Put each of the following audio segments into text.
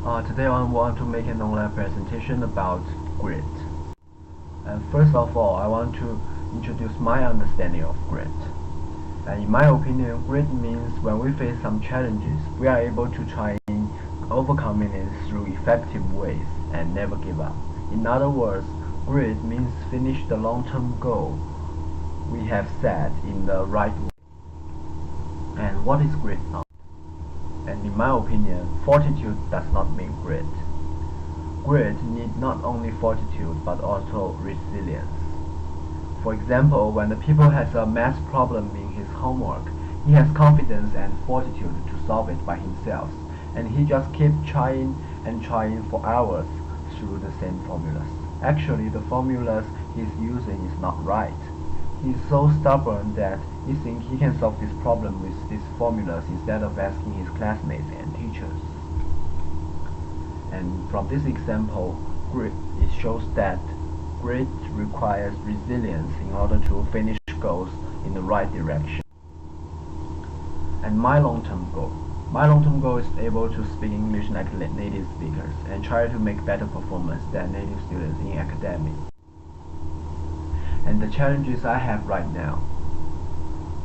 Today I want to make an online presentation about grit. First of all, I want to introduce my understanding of grit. And in my opinion, grit means when we face some challenges, we are able to try in overcoming it through effective ways and never give up. In other words, grit means finish the long-term goal we have set in the right way. And what is grit now? And in my opinion, fortitude does not mean grit. Grit needs not only fortitude but also resilience. For example, when the pupil has a math problem in his homework, he has confidence and fortitude to solve it by himself, and he just keeps trying and trying for hours through the same formulas. Actually, the formulas he's using is not right. He's so stubborn that he thinks he can solve this problem with these formulas instead of asking his classmates and teachers. And from this example, it shows that grit requires resilience in order to finish goals in the right direction. And my long-term goal is able to speak English like native speakers and try to make better performance than native students in academics. And the challenges I have right now.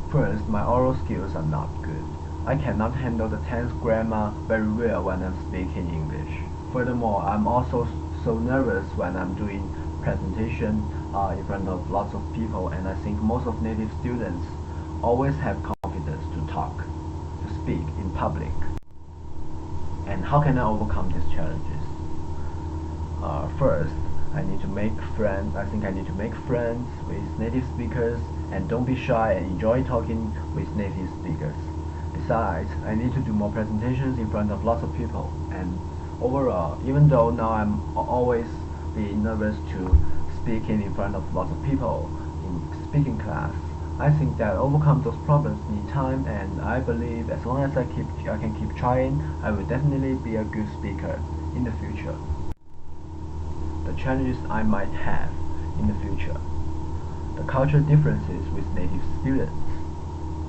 First, my oral skills are not good. I cannot handle the tense grammar very well when I'm speaking English. Furthermore, I'm also so nervous when I'm doing presentation in front of lots of people, and I think most of native students always have confidence to talk, to speak in public. And how can I overcome these challenges? First, I need to make friends. I think I need to make friends with native speakers and don't be shy and enjoy talking with native speakers. Besides, I need to do more presentations in front of lots of people. And overall, even though now I'm always being nervous to speaking in front of lots of people in speaking class, I think that overcome those problems need time, and I believe as long as I can keep trying, I will definitely be a good speaker in the future. The challenges I might have in the future: the cultural differences with native students,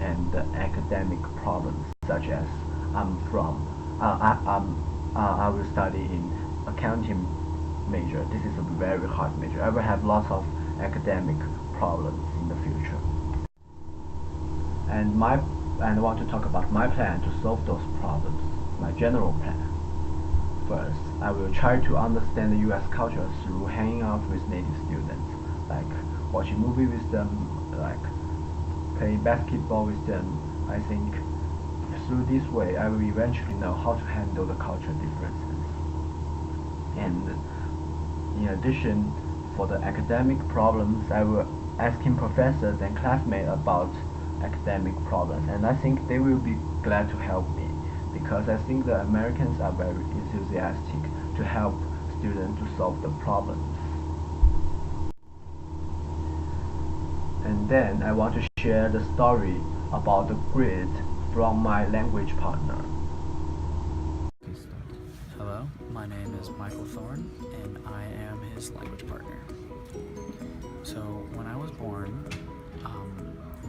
and the academic problems such as I will study in accounting major. This is a very hard major. I will have lots of academic problems in the future. And I want to talk about my plan to solve those problems, my general plan. First, I will try to understand the US culture through hanging out with native students, like watching movies with them, like playing basketball with them. I think through this way I will eventually know how to handle the cultural differences. And in addition, for the academic problems, I will asking professors and classmates about academic problems, and I think they will be glad to help me, because I think the Americans are very enthusiastic to help students to solve the problems. And then I want to share the story about the grit from my language partner. Hello, my name is Michael Thorne, and I am his language partner. So when I was born,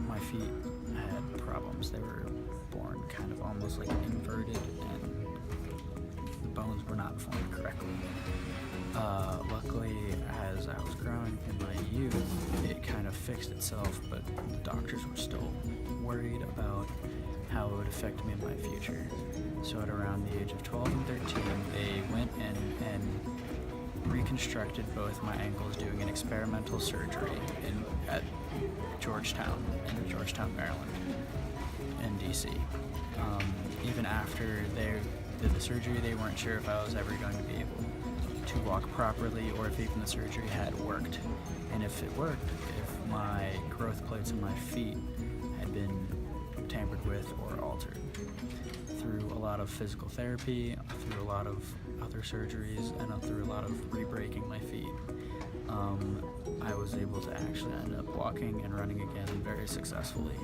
my feet had problems. They were born kind of almost like inverted, and the bones were not formed correctly. Luckily, as I was growing in my youth, it kind of fixed itself, but the doctors were still worried about how it would affect me in my future. So at around the age of 12 and 13, they went in and reconstructed both my ankles doing an experimental surgery at Georgetown, Maryland, in DC. Even after they did the surgery, they weren't sure if I was ever going to be able to walk properly, or if even the surgery had worked. And if it worked, if my growth plates in my feet had been tampered with or altered. Through a lot of physical therapy, through a lot of other surgeries, and through a lot of re-breaking my feet, I was able to actually end up walking and running again very successfully.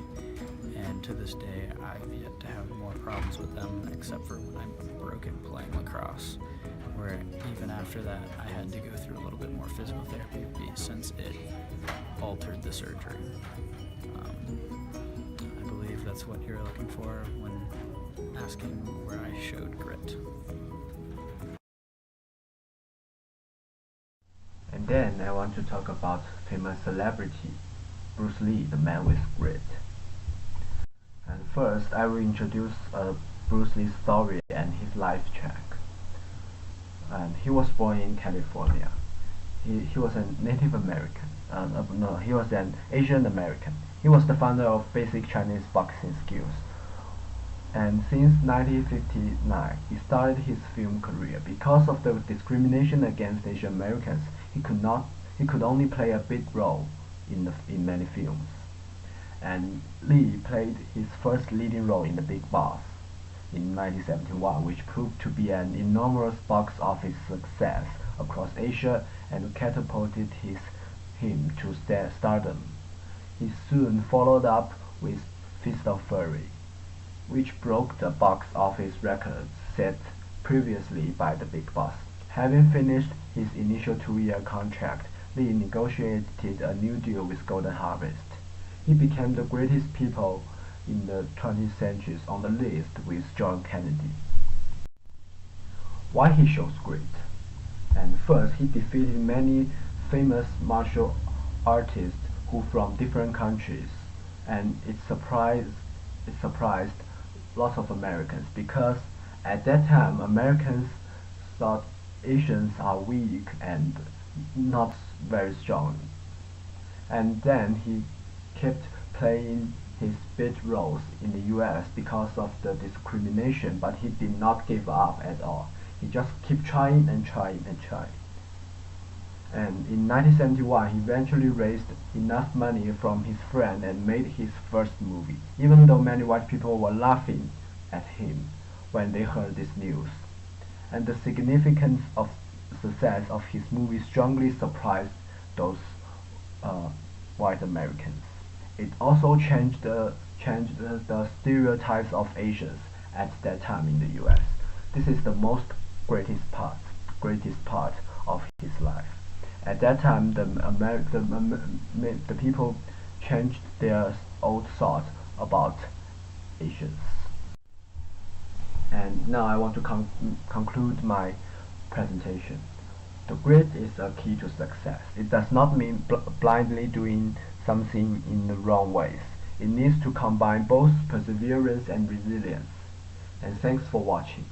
And to this day, I've yet to have more problems with them, except for when I'm broken playing lacrosse, where even after that, I had to go through a little bit more physical therapy since it altered the surgery. I believe that's what you're looking for when asking where I showed grit. then I want to talk about famous celebrity, Bruce Lee, the man with grit. And first, I will introduce Bruce Lee's story and his life track. And he was born in California. He was a Native American. No, he was an Asian American. He was the founder of Basic Chinese Boxing Skills. And since 1959, he started his film career. Because of the discrimination against Asian Americans, he could only play a big role in many films. And Lee played his first leading role in The Big Boss in 1971, which proved to be an enormous box office success across Asia and catapulted him to stardom. He soon followed up with Fist of Fury, which broke the box office records set previously by The Big Boss. Having finished his initial 2-year contract, Lee negotiated a new deal with Golden Harvest. He became the greatest people in the 20th century on the list with John Kennedy. Why he shows grit? And first, he defeated many famous martial artists who from different countries, and it surprised lots of Americans, because at that time Americans thought Asians are weak and not very strong. And then he kept playing his big roles in the US because of the discrimination, but he did not give up at all. He just kept trying and trying and trying. And in 1971, he eventually raised enough money from his friend and made his first movie, even though many white people were laughing at him when they heard this news. And the significance of success of his movie strongly surprised those white Americans. It also changed the stereotypes of Asians at that time in the US. This is the greatest part of his life. At that time, the people changed their old thought about Asians. And now I want to conclude my presentation. The grit is a key to success. It does not mean blindly doing something in the wrong ways. It needs to combine both perseverance and resilience. And thanks for watching.